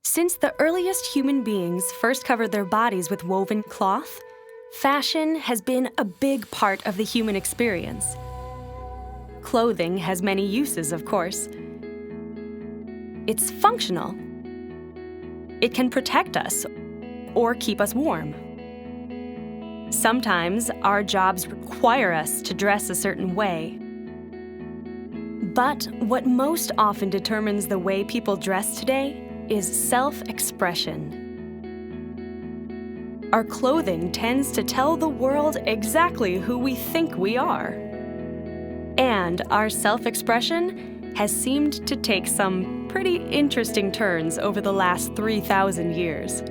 Since the earliest human beings first covered their bodies with woven cloth, fashion has been a big part of the human experience. Clothing has many uses, of course. It's functional. It can protect us or keep us warm. Sometimes our jobs require us to dress a certain way. But what most often determines the way people dress today is self-expression. Our clothing tends to tell the world exactly who we think we are. And our self-expression has seemed to take some pretty interesting turns over the last 3,000 years.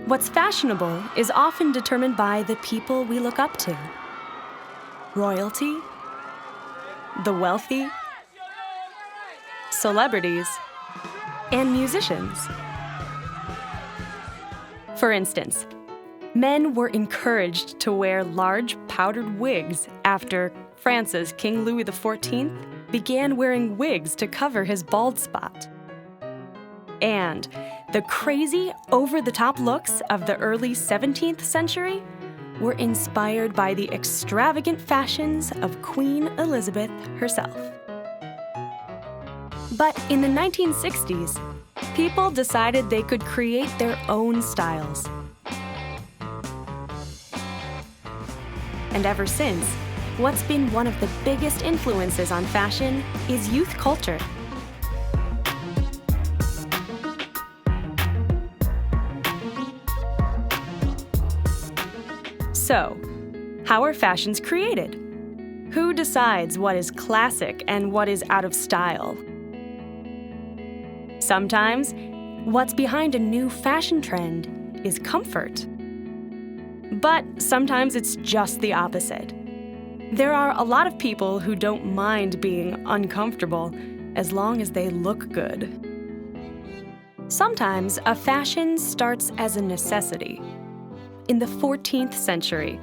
What's fashionable is often determined by the people we look up to. Royalty, the wealthy, celebrities, and musicians. For instance, men were encouraged to wear large powdered wigs after France's King Louis XIV began wearing wigs to cover his bald spot. And the crazy, over-the-top looks of the early 17th century were inspired by the extravagant fashions of Queen Elizabeth herself. But in the 1960s, people decided they could create their own styles. And ever since, what's been one of the biggest influences on fashion is youth culture. So, how are fashions created? Who decides what is classic and what is out of style? Sometimes, what's behind a new fashion trend is comfort. But sometimes it's just the opposite. There are a lot of people who don't mind being uncomfortable as long as they look good. Sometimes a fashion starts as a necessity. In the 14th century,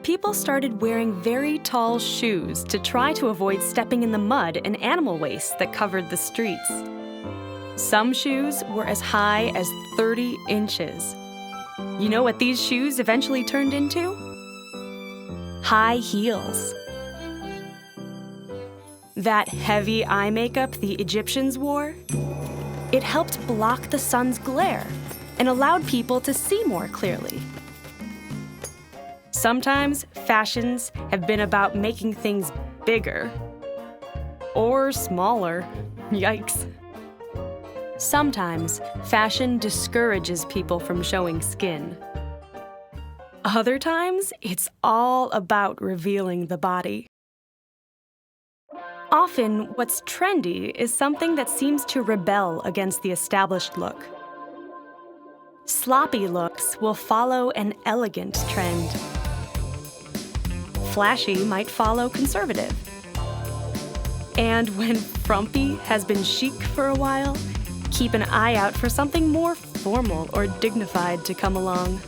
people started wearing very tall shoes to try to avoid stepping in the mud and animal waste that covered the streets. Some shoes were as high as 30 inches. You know what these shoes eventually turned into? High heels. That heavy eye makeup the Egyptians wore? It helped block the sun's glare and allowed people to see more clearly. Sometimes fashions have been about making things bigger or smaller. Yikes. Sometimes fashion discourages people from showing skin. Other times, it's all about revealing the body. Often, what's trendy is something that seems to rebel against the established look. Sloppy looks will follow an elegant trend. Flashy might follow conservative. And when frumpy has been chic for a while, keep an eye out for something more formal or dignified to come along.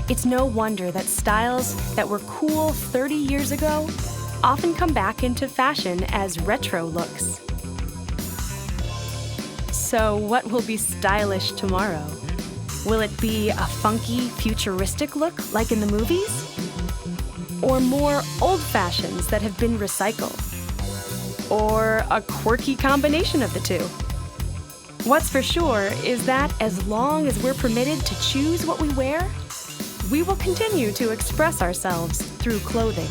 It's no wonder that styles that were cool 30 years ago often come back into fashion as retro looks. So what will be stylish tomorrow? Will it be a funky, futuristic look like in the movies? Or more old fashions that have been recycled? Or a quirky combination of the two? What's for sure is that as long as we're permitted to choose what we wear, we will continue to express ourselves through clothing.